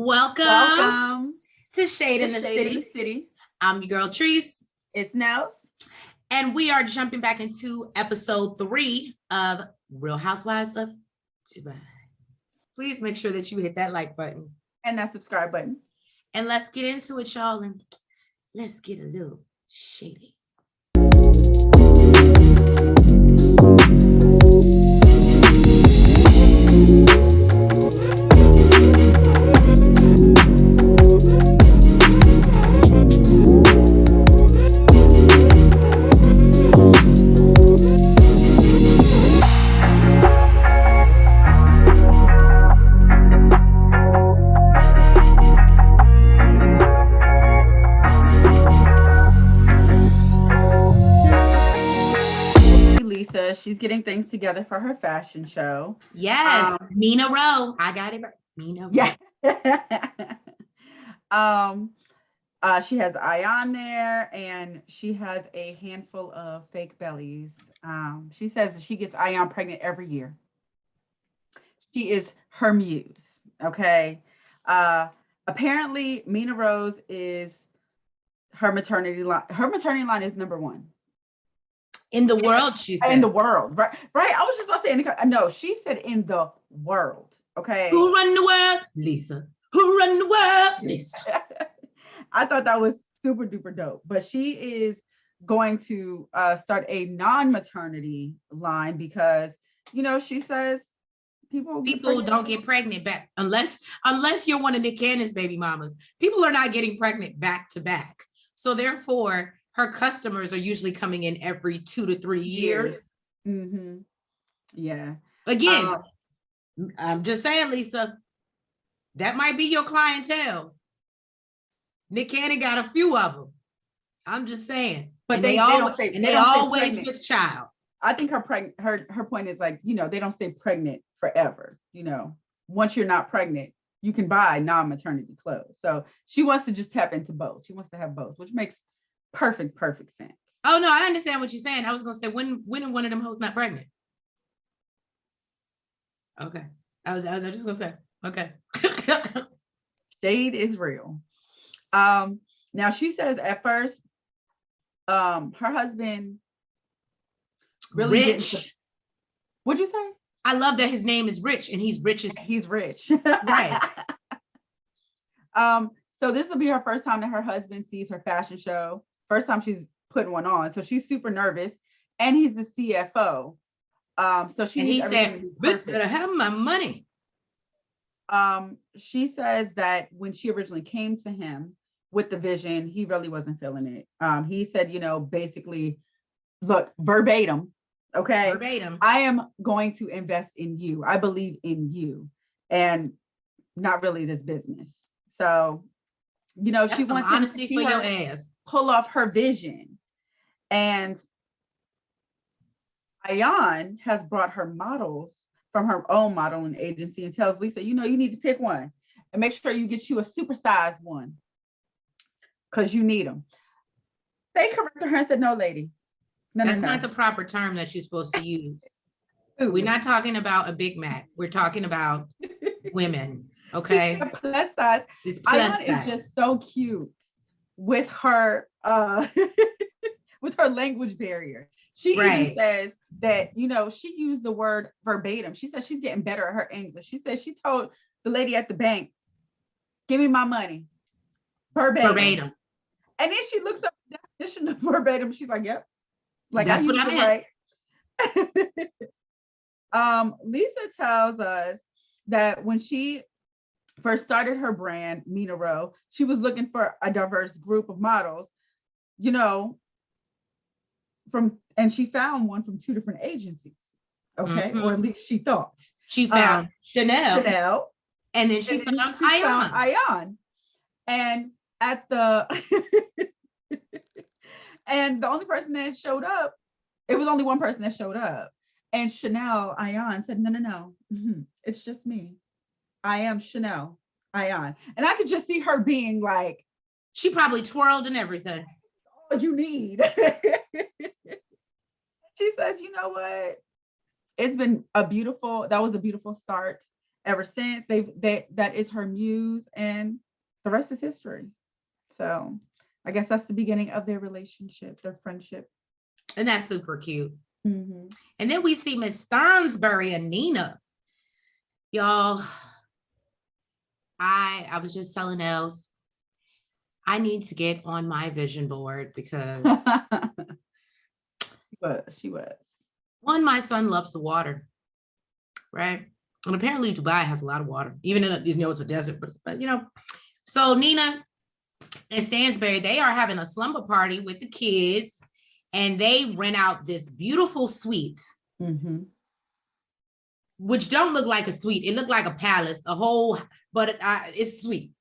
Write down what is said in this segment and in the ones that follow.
Welcome to Shade in the City. I'm your girl Treese. It's Nels. And we are jumping back into episode 3 of Real Housewives of Dubai. Please make sure that you hit that like button. And that subscribe button. And let's get into it, y'all. And let's get a little shady. She's getting things together for her fashion show. Yes, Mina Rowe. I got it right. Mina Rowe. Yeah. She has Ayan there, and she has a handful of fake bellies. She says that she gets Ayan pregnant every year. She is her muse. Okay. Apparently, Mina Rose is her maternity line. Her maternity line is number 1. In the world, she said. In the world, right? I was just about to say, no, she said in the world, okay? Who run the world? Lesa. Who run the world? Lesa. I thought that was super duper dope. But she is going to start a non-maternity line because, she says people don't get pregnant back unless you're one of Nick Cannon's baby mamas. People are not getting pregnant back to back. So therefore, her customers are usually coming in every 2 to 3 years. Mm-hmm. Yeah. Again, I'm just saying, Lesa, that might be your clientele. Nick Cannon got a few of them. I'm just saying. But they always with child. I think her point is like, they don't stay pregnant forever. Once you're not pregnant, you can buy non-maternity clothes. So she wants to just tap into both. She wants to have both, which makes perfect sense. Oh no, I understand what you're saying. I was gonna say when one of them hoes not pregnant. Okay. I was just gonna say, okay. Shade is real. Now she says at first, her husband really rich. What'd you say? I love that his name is Rich and he's rich. He's rich. Right. So this will be her first time that her husband sees her fashion show. First time she's putting one on. So she's super nervous. And he's the CFO. So he said, better have my money. She says that when she originally came to him with the vision, he really wasn't feeling it. He said, basically, look, verbatim, okay? Verbatim. I am going to invest in you. I believe in you and not really this business. So, she wants honesty for your ass. Pull off her vision. And Ayan has brought her models from her own modeling agency and tells Lesa, you need to pick one and make sure you get you a supersized one because you need them. They corrected her and said, no, lady. That's not the proper term that you're supposed to use. Ooh. We're not talking about a Big Mac. We're talking about women. Okay. Plus size. Ayan is just so cute with her with her language barrier. She even says that, she used the word verbatim. She said she's getting better at her English. She said she told the lady at the bank, give me my money. Verbatim. And then she looks up the definition of verbatim. She's like, yep. Like that's what I meant. Right. Lesa tells us that when she first started her brand, Mina Rowe, she was looking for a diverse group of models, and she found one from 2 different agencies. Okay. Mm-hmm. Or at least she thought. She found Chanel. And then she found Ayan. And at the and the only person that showed up, it was only one person that showed up. And Chanel Ayan said, no. Mm-hmm. It's just me. I am Chanel Ayan. And I could just see her being like, she probably twirled and everything. All you need. She says, you know what? That was a beautiful start. ever since. That is her muse, and the rest is history. So I guess that's the beginning of their relationship, their friendship. And that's super cute. Mm-hmm. And then we see Miss Stansbury and Nina. Y'all, I was just telling Els, I need to get on my vision board because she was. One, my son loves the water, right? And apparently Dubai has a lot of water, even in it's a desert, but so Nina and Stansbury, they are having a slumber party with the kids, and they rent out this beautiful suite, which don't look like a suite. It looked like a palace, but it's sweet.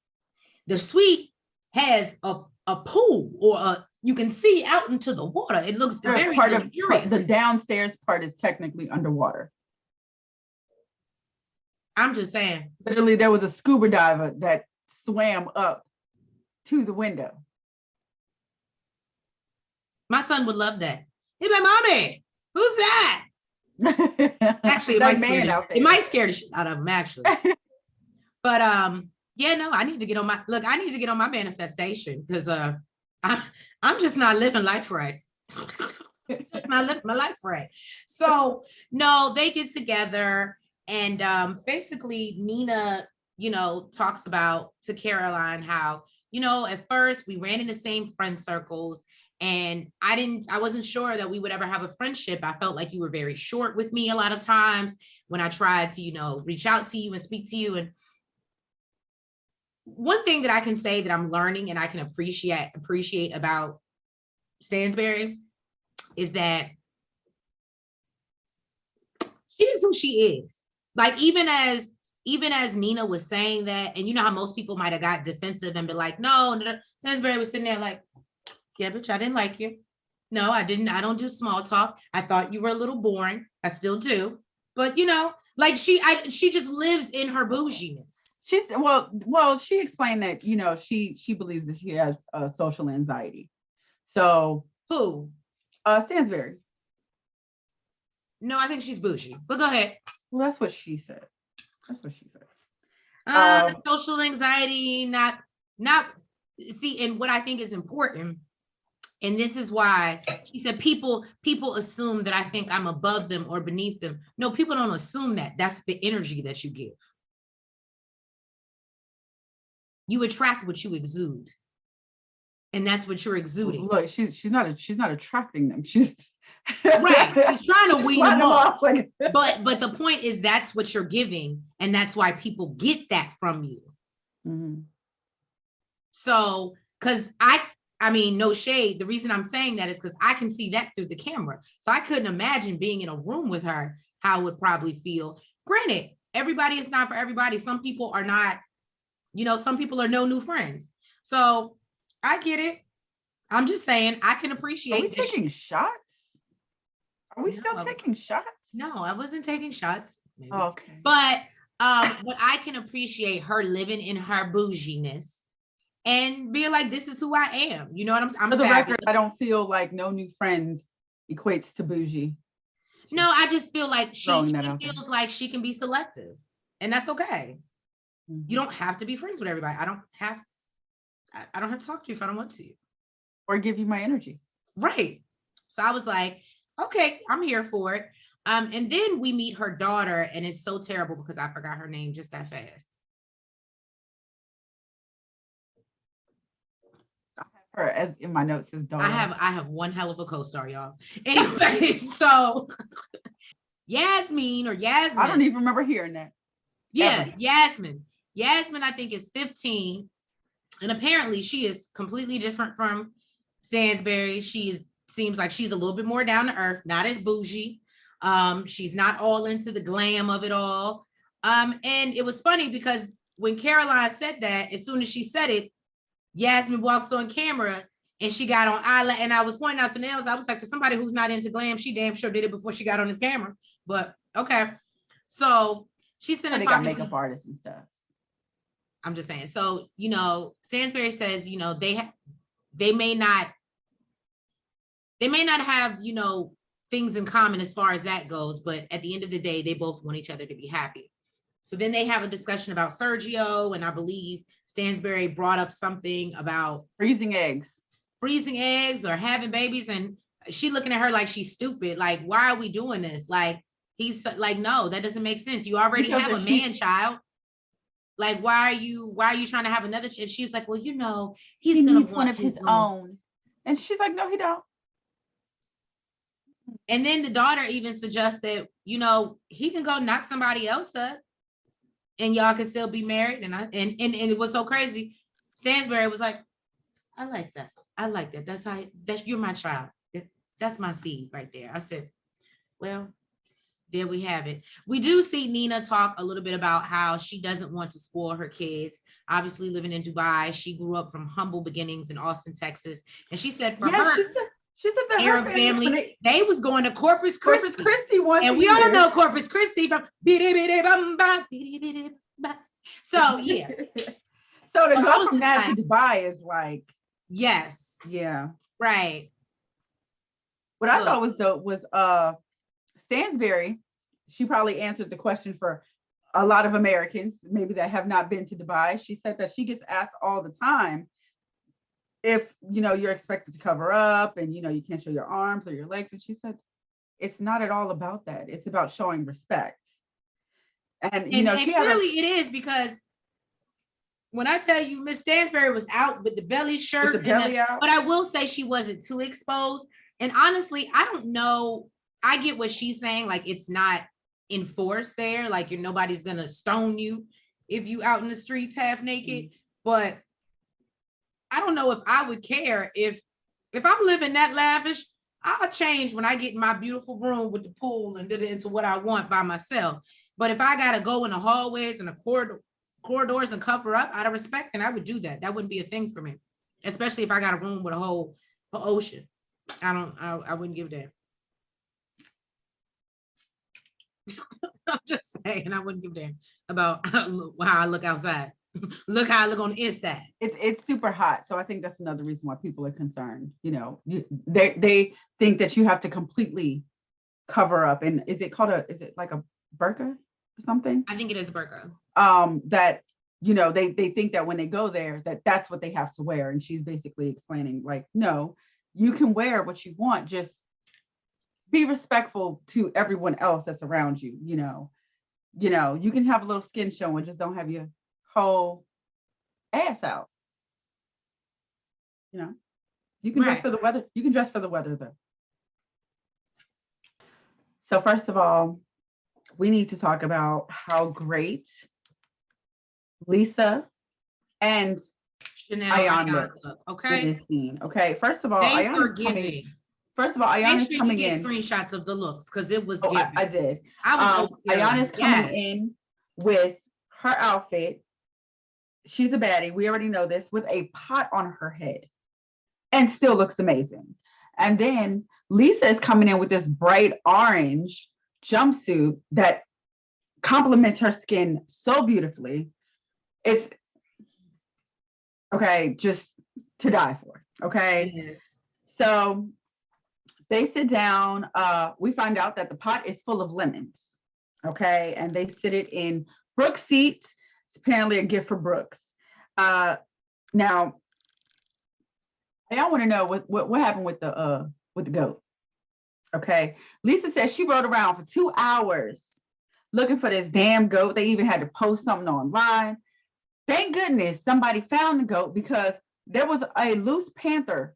The suite has a pool, or you can see out into the water. It looks very luxurious. The downstairs part is technically underwater. I'm just saying. Literally, there was a scuba diver that swam up to the window. My son would love that. He'd be like, "Mommy, who's that?" Actually, it might scare the shit out of him, actually. But I need to get on my manifestation, because I'm just not living life right. Just not living my life right. So no, they get together, and basically Nina, talks about to Caroline how, at first we ran in the same friend circles, and I wasn't sure that we would ever have a friendship. I felt like you were very short with me a lot of times when I tried to, reach out to you and speak to you. And one thing that I can say that I'm learning and I can appreciate about Stansbury is that she is who she is. Like, even as Nina was saying that, and you know how most people might have got defensive and be like, no, Stansbury was sitting there like, yeah, bitch, I didn't like you. No, I didn't. I don't do small talk. I thought you were a little boring. I still do. But like she just lives in her bouginess. She explained that, she believes that she has social anxiety. So who? Stansbury. No, I think she's bougie. But go ahead. Well, that's what she said. Social anxiety, not see, and what I think is important, and this is why she said people assume that I think I'm above them or beneath them. No, people don't assume that. That's the energy that you give. You attract what you exude. And that's what you're exuding. Look, she's not attracting them. She's right. She's trying to wean them off. But the point is, that's what you're giving, and that's why people get that from you. Mm-hmm. So, because I mean, no shade. The reason I'm saying that is because I can see that through the camera. So I couldn't imagine being in a room with her, how it would probably feel. Granted, everybody is not for everybody. Some people are not, some people are no new friends. So I get it. I'm just saying, I can appreciate. Are we taking shots? Are we still taking shots? No, I wasn't taking shots. Maybe. Oh, okay. But I can appreciate her living in her bouginess and being like, this is who I am. You know what I'm For the record, I don't feel like no new friends equates to bougie. No, I just feel like she feels like she can be selective, and that's okay. Mm-hmm. You don't have to be friends with everybody. I don't have to talk to you if I don't want to. Or give you my energy. Right. So I was like, okay, I'm here for it. And then we meet her daughter, and it's so terrible because I forgot her name just that fast. I have her as in my notes as daughter. I have one hell of a co-star, y'all. Anyway, so Yasmin. I don't even remember hearing that. Yeah, ever. Yasmin, I think is 15. And apparently she is completely different from Stansbury. Seems like she's a little bit more down to earth, not as bougie. She's not all into the glam of it all. And it was funny because when Caroline said that, as soon as she said it, Yasmin walks on camera and she got on eyeliner. And I was pointing out to Nails, I was like, for somebody who's not into glam, she damn sure did it before she got on this camera. But okay. So she's sitting there talking makeup artists and stuff. I'm just saying. So, Stansbury says, they may not have, things in common as far as that goes, but at the end of the day, they both want each other to be happy. So then they have a discussion about Sergio, and I believe Stansberry brought up something about freezing eggs or having babies, and she looking at her like she's stupid. Like, why are we doing this? Like, he's like, no, that doesn't make sense. You already have a man child. Like, why are you trying to have another child? She's like, well, you know, he needs one of his own. And she's like, no, he don't. And then the daughter even suggests that, you know, he can go knock somebody else up and y'all can still be married. And it was so crazy. Stansberry was like, I like that. That's you're my child. That's my seed right there. I said, well, there we have it. We do see Nina talk a little bit about how she doesn't want to spoil her kids. Obviously, living in Dubai, she grew up from humble beginnings in Austin, Texas. And she said for her, she said that Arab her family, they was going to Corpus Christi. Corpus Christi once and we all know Corpus Christi from so yeah. So to go from that to Dubai is like, yes. Yeah. Right. What I thought was dope was Stansberry. She probably answered the question for a lot of Americans, maybe that have not been to Dubai. She said that she gets asked all the time if, you know, you're expected to cover up and, you know, you can't show your arms or your legs. And she said, it's not at all about that. It's about showing respect. And you know, and clearly it is, because when I tell you Miss Stansberry was out with the belly shirt, but I will say she wasn't too exposed. And honestly, I don't know. I get what she's saying. Like, it's not enforced there. Like, nobody's going to stone you if you out in the streets half naked. But I don't know if I would care if I'm living that lavish. I'll change when I get in my beautiful room with the pool and get into what I want by myself. But if I got to go in the hallways and the corridors and cover up out of respect, then I would do that. That wouldn't be a thing for me, especially if I got a room with a whole ocean. I wouldn't give that. I'm just saying, I wouldn't give a damn about how I look outside. Look how I look on the inside. It's super hot, so I think that's another reason why people are concerned. You know, they think that you have to completely cover up. And is it like a burqa or something? I think it is a burqa. That, you know, they think that when they go there, that's what they have to wear. And she's basically explaining, like, no, you can wear what you want, just be respectful to everyone else that's around you. You know, you can have a little skin showing, just don't have your whole ass out. You know, you can dress for the weather. You can dress for the weather though. So first of all, we need to talk about how great Lesa and Ayan look. Okay. In this scene. Okay. First of all, Ayan is coming in. Screenshots of the looks, because it was. I did. Ayan is coming in with her outfit. She's a baddie. We already know this, with a pot on her head, and still looks amazing. And then Lesa is coming in with this bright orange jumpsuit that complements her skin so beautifully. It's okay, just to die for. Okay. Yes. So they sit down. We find out that the pot is full of lemons. Okay. And they sit it in Brooks' seat. It's apparently a gift for Brooks. Now, I want to know what happened with the goat. Okay. Lesa says she rode around for 2 hours looking for this damn goat. They even had to post something online. Thank goodness somebody found the goat, because there was a loose panther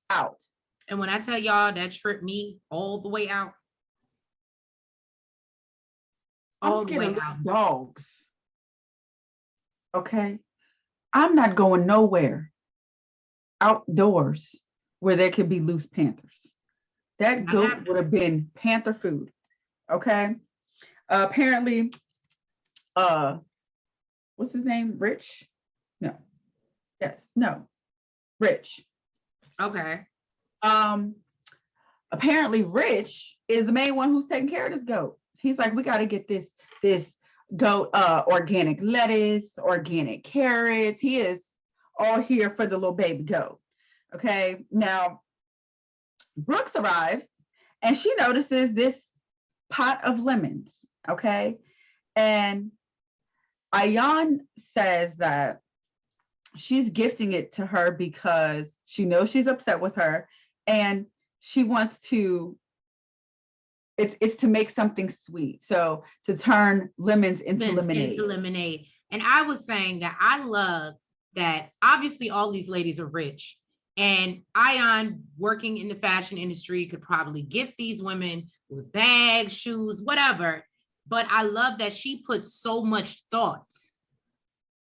out. And when I tell y'all, that tripped me all the way out. I'm scared of dogs. Okay. I'm not going nowhere outdoors where there could be loose panthers. That goat would have been panther food. Okay. Apparently, what's his name? Rich? No. Yes. No. Rich. Okay. Apparently Rich is the main one who's taking care of this goat. He's like, we got to get this goat organic lettuce, organic carrots. He is all here for the little baby goat. Okay. Now, Brooks arrives and she notices this pot of lemons. Okay. And Ayan says that she's gifting it to her because she knows she's upset with her, and she wants to, it's to make something sweet. So to turn lemons into lemonade. And I was saying that I love that obviously all these ladies are rich, and Ayan, working in the fashion industry, could probably gift these women with bags, shoes, whatever. But I love that she puts so much thought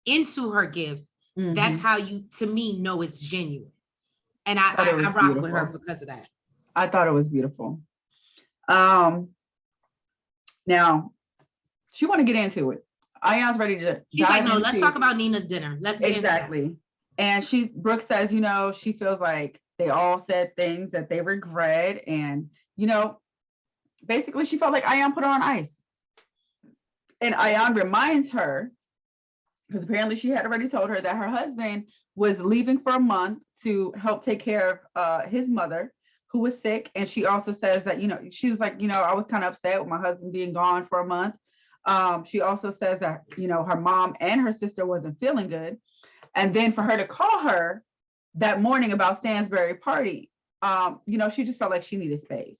into her gifts. Mm-hmm. That's how you, to me, know it's genuine. And I rock beautiful. With her because of that. I thought it was beautiful. Now she want to get into it. Ayan's ready to. She's like, no, let's talk about Nina's dinner. Let's get exactly. And Brooke says, you know, she feels like they all said things that they regret, and you know, basically she felt like Ayan put her on ice. And Ayan reminds her, because apparently she had already told her that her husband was leaving for a month to help take care of his mother, who was sick. And she also says that, you know, she was like, you know, I was kind of upset with my husband being gone for a month. She also says that, you know, her mom and her sister wasn't feeling good. And then for her to call her that morning about Stansbury party, you know, she just felt like she needed space.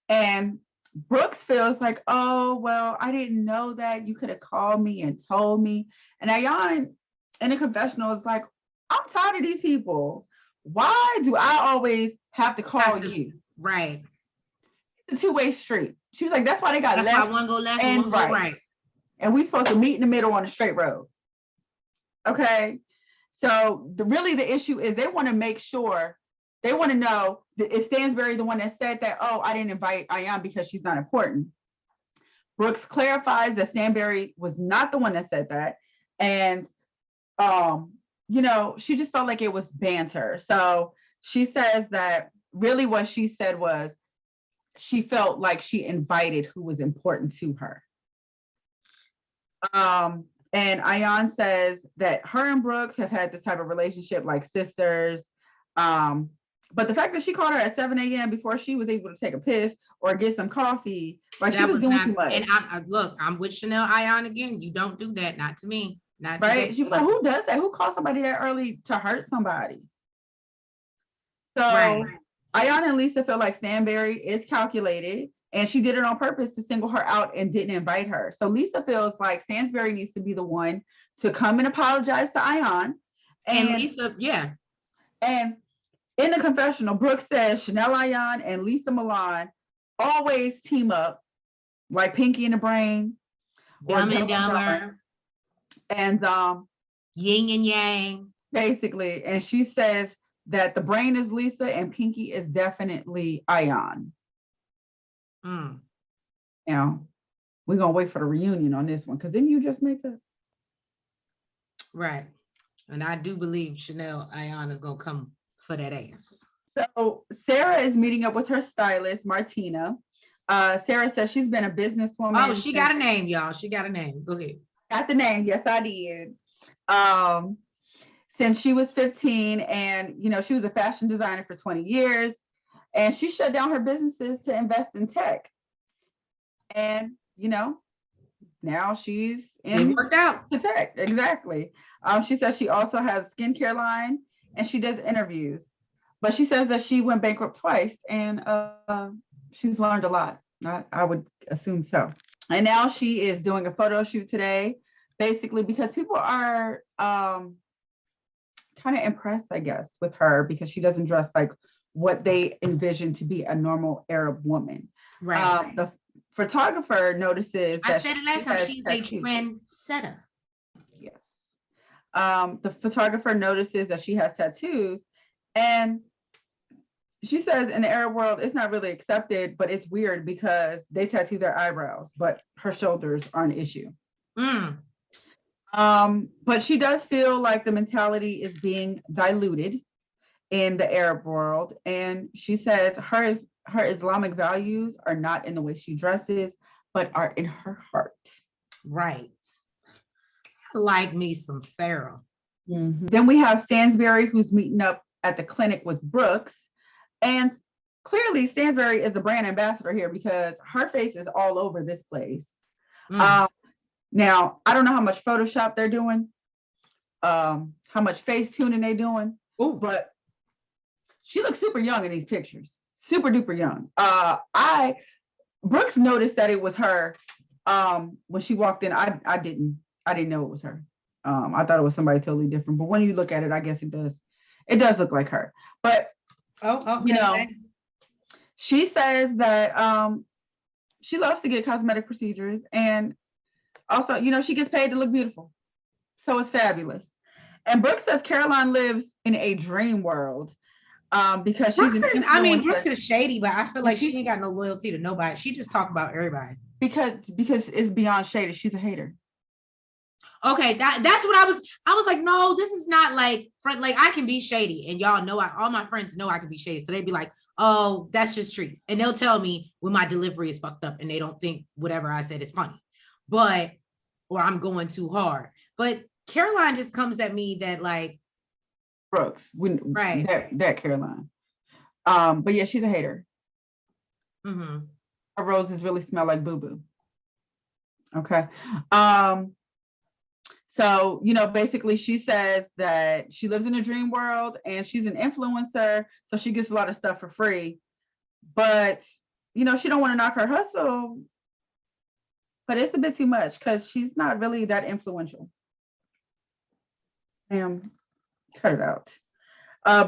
And Brooks feels like, oh, well, I didn't know that. You could have called me and told me. And Ayan in the confessional is like, I'm tired of these people. Why do I always have to call you? Right. It's a two-way street. She was like, that's why they got left. That's why one go left and one go right. And we're supposed to meet in the middle on a straight road. Okay. So really the issue is they want to make sure, they want to know, is Stansbury the one that said that, oh, I didn't invite Ayan because she's not important? Brooks clarifies that Stansbury was not the one that said that. And, you know, she just felt like it was banter. So she says that really what she said was she felt like she invited who was important to her. And Ayan says that her and Brooks have had this type of relationship like sisters. But the fact that she called her at 7 a.m. before she was able to take a piss or get some coffee, like that she was doing too much. And I'm with Chanel Ayan again. You don't do that, not to me. Not right. She was like, who does that? Who calls somebody that early to hurt somebody? So Ayan and Lesa feel like Stansbury is calculated, and she did it on purpose to single her out and didn't invite her. So Lesa feels like Stansbury needs to be the one to come and apologize to Ayan. And Lesa, yeah. And in the confessional, Brooks says Chanel Ayan and Lesa Milan always team up, like Pinky and the Brain, Dumb and Dumber, and Yin and Yang, basically. And she says that the brain is Lesa and Pinky is definitely Ayan. Now we're gonna wait for the reunion on this one, because then you just make up. Right. And I do believe Chanel Ayan is gonna come for that ass. So Sarah is meeting up with her stylist, Martina. Sarah says she's been a businesswoman. Oh, she got a name, y'all. She got a name. Go ahead. Got the name. Yes, I did. Since she was 15, and you know, she was a fashion designer for 20 years, and she shut down her businesses to invest in tech. And you know, now she's in it worked out. The tech. Exactly. She says she also has a skincare line and she does interviews, but she says that she went bankrupt twice, and she's learned a lot. I would assume so. And now she is doing a photo shoot today, basically because people are kind of impressed, I guess, with her because she doesn't dress like what they envision to be a normal Arab woman. Right. The photographer notices I said it last time, she's a trendsetter. Yes. The photographer notices that she has tattoos, and she says in the Arab world, it's not really accepted, but it's weird because they tattoo their eyebrows, but her shoulders are an issue. But she does feel like the mentality is being diluted in the Arab world. And she says her Islamic values are not in the way she dresses, but are in her heart. Right. I like me some Sarah. Mm-hmm. Then we have Stansbury, who's meeting up at the clinic with Brooks. And clearly Stansbury is a brand ambassador here because her face is all over this place. Now, I don't know how much Photoshop they're doing, how much face tuning they're doing. Ooh. But she looks super young in these pictures. Super duper young. Brooks noticed that it was her when she walked in. I didn't know it was her. I thought it was somebody totally different. But when you look at it, I guess it does look like her. But okay. She says that she loves to get cosmetic procedures, and also, she gets paid to look beautiful. So it's fabulous. And Brooks says Caroline lives in a dream world because Brooks is shady, but I feel like she ain't got no loyalty to nobody. She just talk about everybody. Because it's beyond shady. She's a hater. Okay, that's what I was like, no, this is not like I can be shady, and y'all know all my friends know I can be shady. So they'd be like, oh, that's just treats. And they'll tell me when my delivery is fucked up and they don't think whatever I said is funny. Or I'm going too hard. But Caroline just comes at me that like Brooks, right? That Caroline. But yeah, she's a hater. Mm-hmm. Her roses really smell like boo-boo. Okay. So, basically she says that she lives in a dream world and she's an influencer. So she gets a lot of stuff for free, but, she don't want to knock her hustle, but it's a bit too much because she's not really that influential. Cut it out.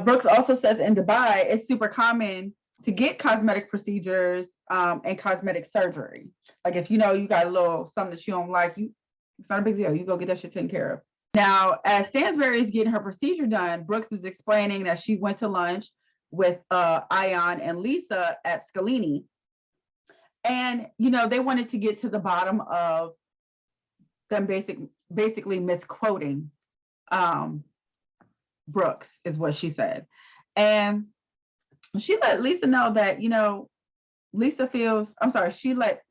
Brooks also says in Dubai, it's super common to get cosmetic procedures and cosmetic surgery. Like if you got a little something that you don't like, it's not a big deal. You go get that shit taken care of. Now, as Stansberry is getting her procedure done, Brooks is explaining that she went to lunch with Ayan and Lesa at Scalini. And, they wanted to get to the bottom of them basically misquoting Brooks, is what she said. And she let Lesa know that, she let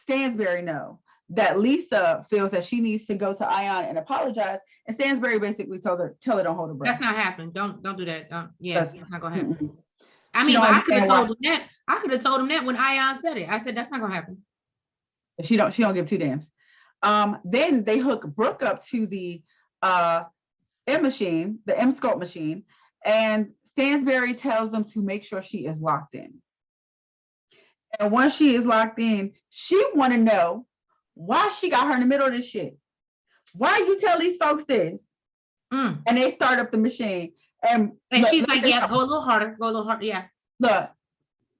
Stansberry know that Lesa feels that she needs to go to Ayan and apologize. And Stansberry basically tell her don't hold her breath. That's not happening. Don't do that. That's not gonna happen. Mm-mm. I mean, but I could have told him that. I could have told him that when Ayan said it. I said that's not gonna happen. She don't give two damns. Then they hook Brooke up to the M machine, the M sculpt machine, and Stansberry tells them to make sure she is locked in. And once she is locked in, she want to know why she got her in the middle of this shit. Why you tell these folks this? And they start up the machine. And she's like, yeah, go a little harder. Yeah. Look,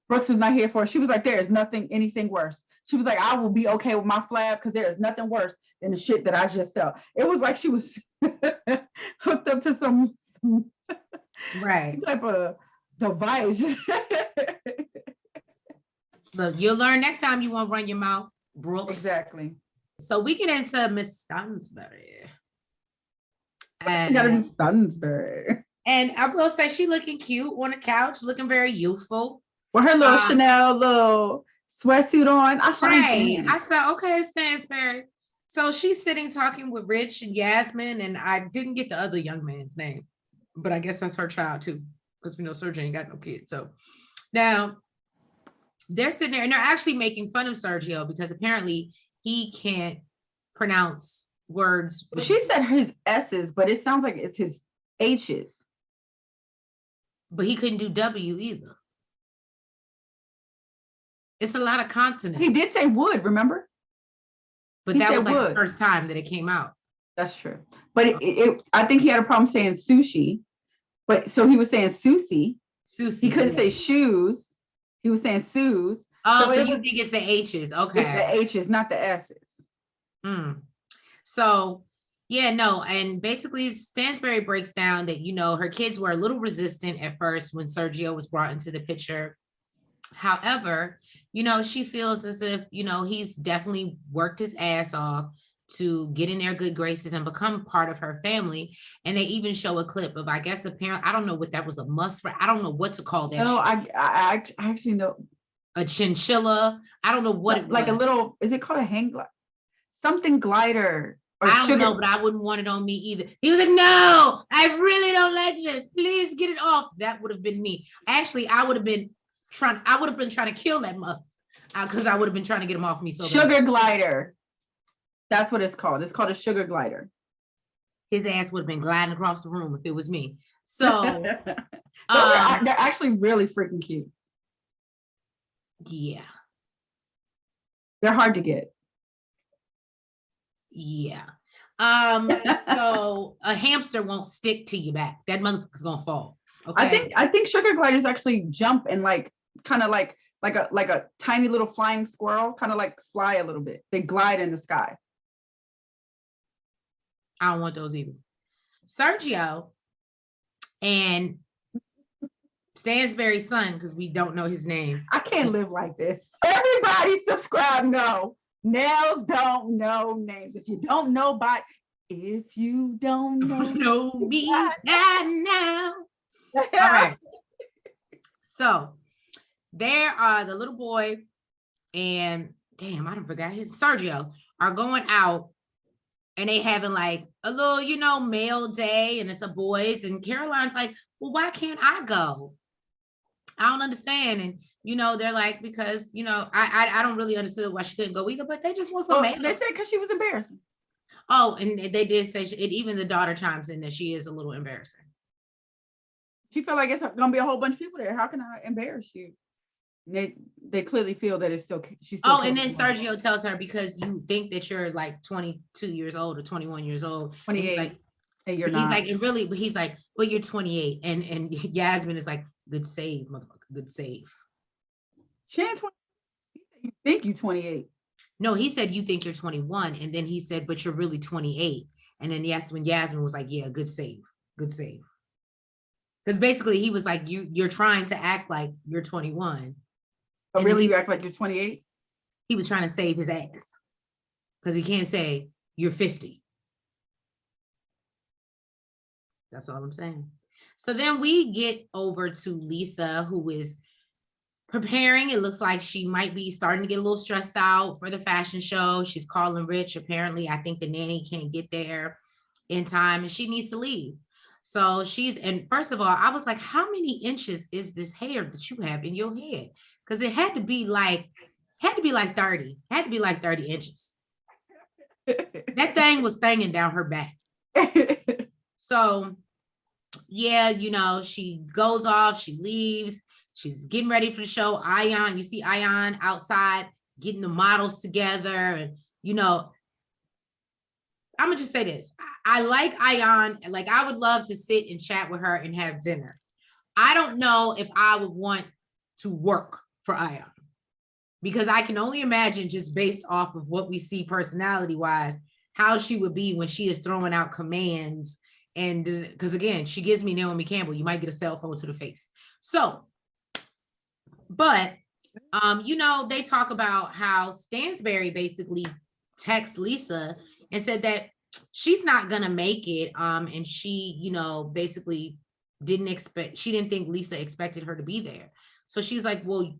Brooks was not here for it. She was like, there is anything worse. She was like, I will be okay with my flab because there is nothing worse than the shit that I just felt. It was like she was hooked up to some right type of device. Look, you'll learn next time you won't run your mouth, Brooks. Exactly. So we get into Miss Stansberry. And gotta be Stansberry. And I will say she looking cute on the couch, looking very youthful. With her little Chanel little sweatsuit on. I said, okay, Stansberry. So she's sitting talking with Rich and Yasmin, and I didn't get the other young man's name, but I guess that's her child too, because we know Sergio ain't got no kids. So now they're sitting there and they're actually making fun of Sergio because apparently he can't pronounce words. She said his S's, but it sounds like it's his H's. But he couldn't do W either. It's a lot of consonants. He did say would, remember? But that was like the first time that it came out. That's true. But I think he had a problem saying sushi. But so he was saying Susie. He couldn't say shoes. He was saying Sue's. Oh, so you think it's the H's. Okay. It's the H's, not the S's. So, yeah, no. And basically, Stansberry breaks down that, her kids were a little resistant at first when Sergio was brought into the picture. However, she feels as if, he's definitely worked his ass off to get in their good graces and become part of her family. And they even show a clip of, I guess, apparently, I don't know what that was, a muskrat. I don't know what to call that. No, I actually know. A chinchilla. I don't know what it was. Like a little, is it called a hang glider? Something glider. I don't know, but I wouldn't want it on me either. He was like, no, I really don't like this. Please get it off. That would have been me. Actually, I would have been trying to kill that muff because I would have been trying to get him off me. So sugar glider. That's what it's called. It's called a sugar glider. His ass would have been gliding across the room if it was me. So they're actually really freaking cute. Yeah. They're hard to get. Yeah. So a hamster won't stick to your back. That motherfucker's gonna fall. Okay. I think sugar gliders actually jump and like kind of like a tiny little flying squirrel, kind of like fly a little bit. They glide in the sky. I don't want those either. Sergio and Stansberry's son, because we don't know his name. I can't live like this. Everybody subscribe. No, Nails don't know names. If you don't know if you don't know me now. All right. So there are the little boy and damn, I don't forgot his Sergio are going out and they having like a little, male day, and it's a boys, and Caroline's like, well, why can't I go? I don't understand. And they're like, because I don't really understand why she couldn't go either, but they just want some They said because she was embarrassing. Oh, and they did say even the daughter chimes in that she is a little embarrassing. She felt like it's gonna be a whole bunch of people there. How can I embarrass you? They clearly feel that she's still. Oh, and then Sergio tells her, because you think that you're like 22 years old or 21 years old. 28. And you're not. He's like, and really, but he's like, well, you're 28. And Yasmin is like, good save, motherfucker, good save. She ain't 20. You think you're 28. No, he said, you think you're 21. And then he said, but you're really 28. And then when Yasmin was like, yeah, good save, good save. Because basically he was like, you're trying to act like you're 21. But really, you act like you're 28? He was trying to save his ass. Because he can't say you're 50. That's all I'm saying. So then we get over to Lesa, who is preparing. It looks like she might be starting to get a little stressed out for the fashion show. She's calling Rich. Apparently, I think the nanny can't get there in time and she needs to leave. So and first of all, I was like, how many inches is this hair that you have in your head? Because it had to be like 30. Had to be like 30 inches. That thing was hanging down her back. So yeah, she goes off, she leaves, she's getting ready for the show. Ayan, you see Ayan outside getting the models together. And I'm gonna just say this. I like Ayan. Like, I would love to sit and chat with her and have dinner. I don't know if I would want to work for Ayan, because I can only imagine, just based off of what we see personality wise, how she would be when she is throwing out commands. And because again, she gives me Naomi Campbell, you might get a cell phone to the face. So, but they talk about how Stansberry basically texted Lesa and said that she's not gonna make it. And she, basically she didn't think Lesa expected her to be there. So she was like, well,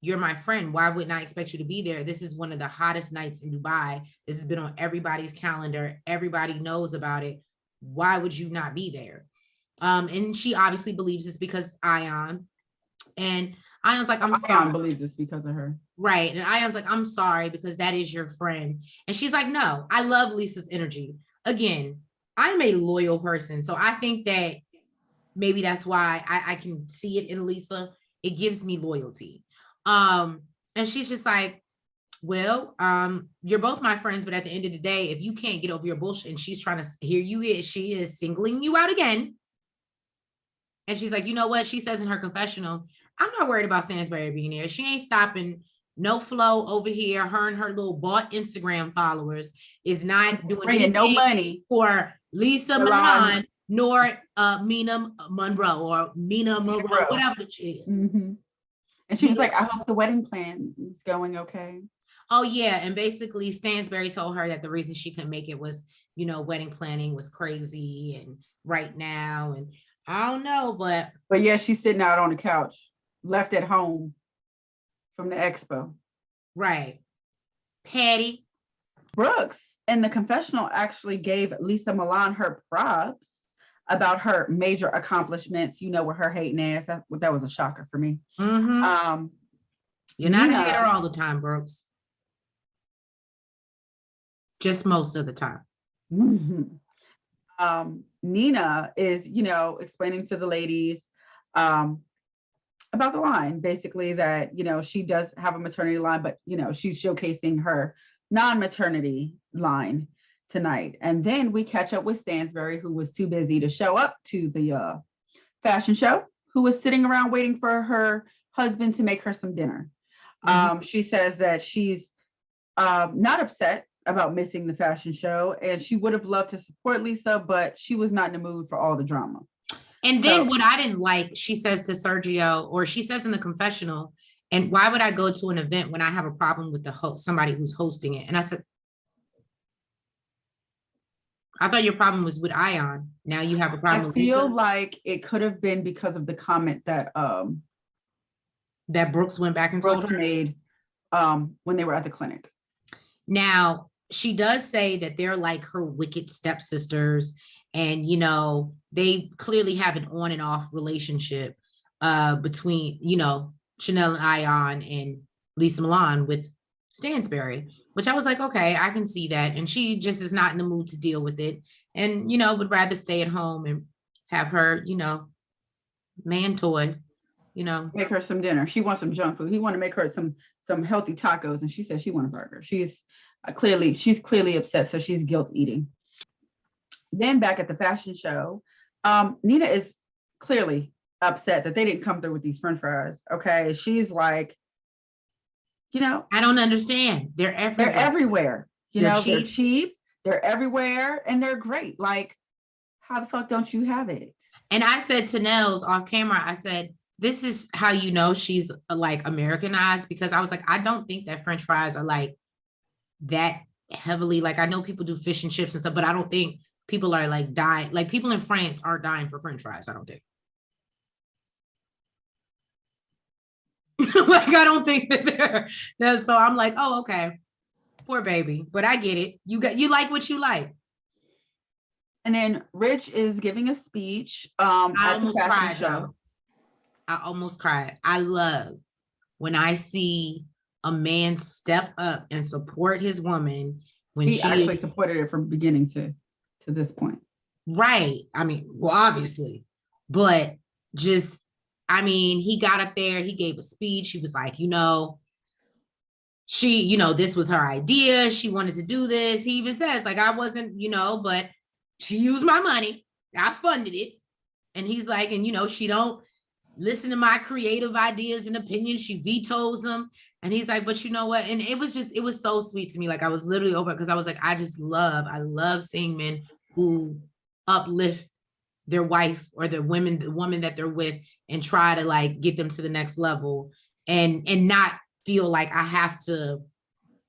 you're my friend. Why wouldn't I expect you to be there? This is one of the hottest nights in Dubai. This has been on everybody's calendar. Everybody knows about it. Why would you not be there? And she obviously believes it's because Ayan. And Ayan's like, I'm sorry. Ayan believes it's because of her. Right. And Ayan's like, I'm sorry, because that is your friend. And she's like, no, I love Lisa's energy. Again, I'm a loyal person. So I think that maybe that's why I can see it in Lesa. It gives me loyalty. And she's just like, well, you're both my friends, but at the end of the day, if you can't get over your bullshit, and she's trying to she is singling you out again. And she's like, you know what? She says in her confessional, I'm not worried about Stansberry being there. She ain't stopping no flow over here. Her and her little bought Instagram followers is not doing no money for Lesa Milan nor Mina Monroe or Mina Monroe, whatever she is. Mm-hmm. And she was like, I hope the wedding plan is going okay. Oh yeah, and basically Stansberry told her that the reason she couldn't make it was, wedding planning was crazy and right now, and I don't know, but yeah, she's sitting out on the couch, left at home from the expo. Right. Patty. Brooks in the confessional actually gave Lesa Milan her props about her major accomplishments, with her hating ass. That was a shocker for me. Mm-hmm. You're not a hater all the time, Brooks. Just most of the time. Nina is, explaining to the ladies about the line, basically that, she does have a maternity line, but, she's showcasing her non-maternity line tonight. And then we catch up with Stansbury, who was too busy to show up to the fashion show, who was sitting around waiting for her husband to make her some dinner. She says that she's not upset about missing the fashion show, and she would have loved to support Lesa, but she was not in the mood for all the drama. And then what I didn't like, she says to Sergio, or she says in the confessional, and why would I go to an event when I have a problem with the host, somebody who's hosting it? And I said, I thought your problem was with Ayan. Now you have a problem. I feel like it could have been because of the comment that that Brooks went back and told her made when they were at the clinic. Now, she does say that they're like her wicked stepsisters, and they clearly have an on and off relationship between Chanel and Ayan and Lesa Milan with Stansbury, which I was like, okay, I can see that. And she just is not in the mood to deal with it, and would rather stay at home and have her man toy, make her some dinner. She wants some junk food. He want to make her some healthy tacos, and she said she want a burger. She's clearly upset, so she's guilt eating. Then back at the fashion show, Nina is clearly upset that they didn't come through with these French fries. Okay, she's like, I don't understand. They're everywhere. They're everywhere. They're cheap. They're everywhere, and they're great. Like, how the fuck don't you have it? And I said to Nels off camera, I said, this is how she's like Americanized, because I was like, I don't think that French fries are like that heavily. Like, I know people do fish and chips and stuff, but I don't think people are like dying. Like, people in France aren't dying for French fries, I don't think. Like, I don't think that they're so I'm like, oh, okay, poor baby, but I get it. You like what you like. And then Rich is giving a speech at the fashion show. I almost cried. I love when I see a man step up and support his woman when he actually supported it from beginning to this point. Right. I mean, well, obviously, but just, he got up there, he gave a speech. He was like, she, this was her idea. She wanted to do this. He even says, like, I wasn't, but she used my money. I funded it. And he's like, and, she don't listen to my creative ideas and opinions. She vetoes them. And he's like, but you know what? And it was so sweet to me. Like, I was literally over, because I was like, I love seeing men who uplift their wife or the woman that they're with and try to like get them to the next level and not feel like I have to,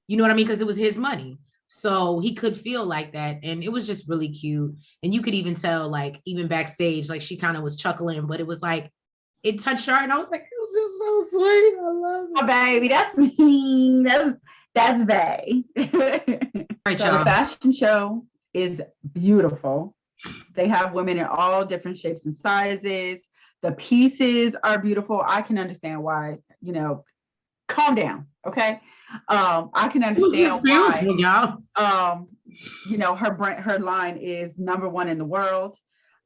you know what I mean? Because it was his money. So he could feel like that. And it was just really cute. And you could even tell, like, even backstage, like, she kind of was chuckling, but it was like, it touched her. And I was like, it was just so sweet. I love it. Oh, baby, that's me. That's bae. Right, so the fashion show is beautiful. They have women in all different shapes and sizes. The pieces are beautiful. I can understand why, calm down. Okay. I can understand why, her line is #1 in the world.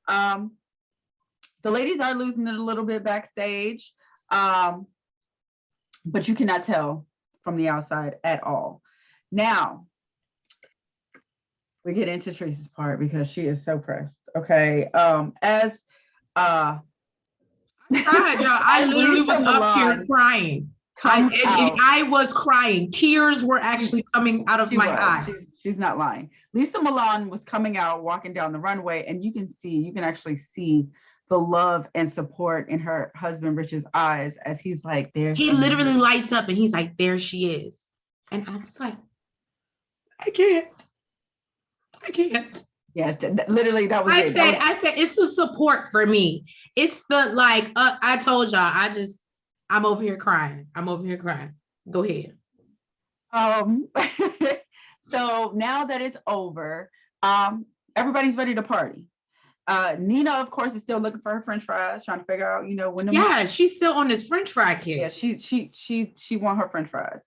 The ladies are losing it a little bit backstage, but you cannot tell from the outside at all. Now, we get into Tracy's part because she is so pressed. Okay. I literally was up here crying. I was crying. Tears were actually coming out of my eyes. She's not lying. Lesa Milan was coming out, walking down the runway, and you can actually see the love and support in her husband Rich's eyes as he's like, there. He literally lights up and he's like, there she is. And I was like, I can't. Yes, literally that was I said, it's the support for me. It's the, like, I told y'all, I'm over here crying. Go ahead. So now that it's over, everybody's ready to party. Nina, of course, is still looking for her French fries, trying to figure out, when. She's still on this French fry kick. Yeah, she want her French fries.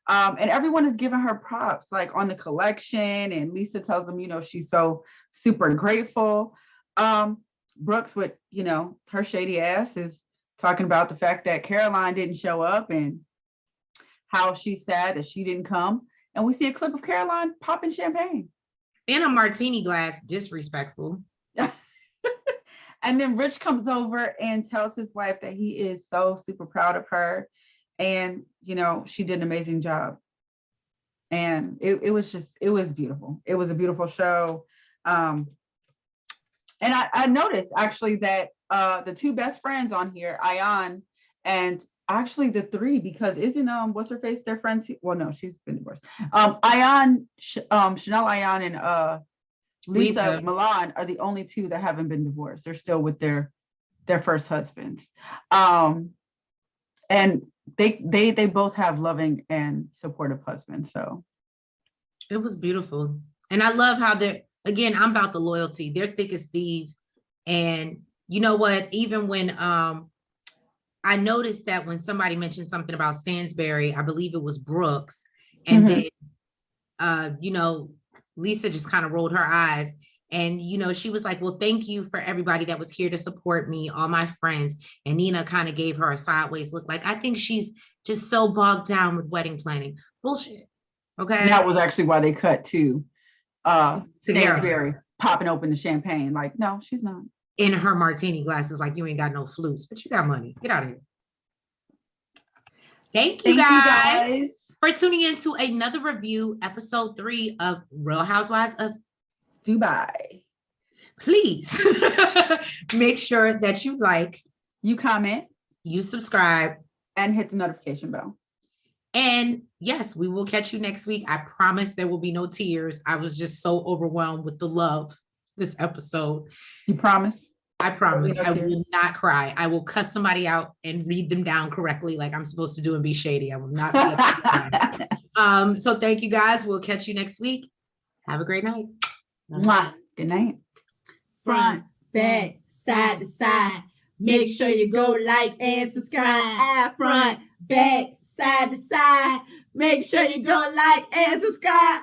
And everyone is giving her props, like on the collection. And Lesa tells them, she's so super grateful. Brooks, with, her shady ass, is talking about the fact that Caroline didn't show up and how she's sad that she didn't come. And we see a clip of Caroline popping champagne. In a martini glass, disrespectful. And then Rich comes over and tells his wife that he is so super proud of her. And, she did an amazing job. And it was beautiful. It was a beautiful show. And I noticed actually that the two best friends on here, Ayan, and actually the three, because isn't what's her face their friends? Well, no, she's been divorced. Ayan, Chanel Ayan, and Lesa Milan are the only two that haven't been divorced. They're still with their first husbands. And they both have loving and supportive husbands. So it was beautiful. And I love how again, I'm about the loyalty. They're thick as thieves. And you know what? Even when I noticed that when somebody mentioned something about Stansberry, I believe it was Brooks, and then Lesa just kind of rolled her eyes. And, she was like, well, thank you for everybody that was here to support me, all my friends. And Nina kind of gave her a sideways look, like, I think she's just so bogged down with wedding planning. Bullshit. Okay. And that was actually why they cut to Stansberry popping open the champagne. Like, no, she's not. In her martini glasses, like, you ain't got no flutes, but you got money. Get out of here. Thank you guys for tuning in to another review, episode 3 of Real Housewives of Dubai. Please make sure that you like, you comment, you subscribe, and hit the notification bell. And yes, we will catch you next week. I promise there will be no tears. I was just so overwhelmed with the love this episode. You promise? I promise. I will not cry. I will cuss somebody out and read them down correctly like I'm supposed to do and be shady. I will not be so thank you guys. We'll catch you next week. Have a great night. Mwah. Good night. Front, back, side to side. Make sure you go like and subscribe. Front, back, side to side. Make sure you go like and subscribe.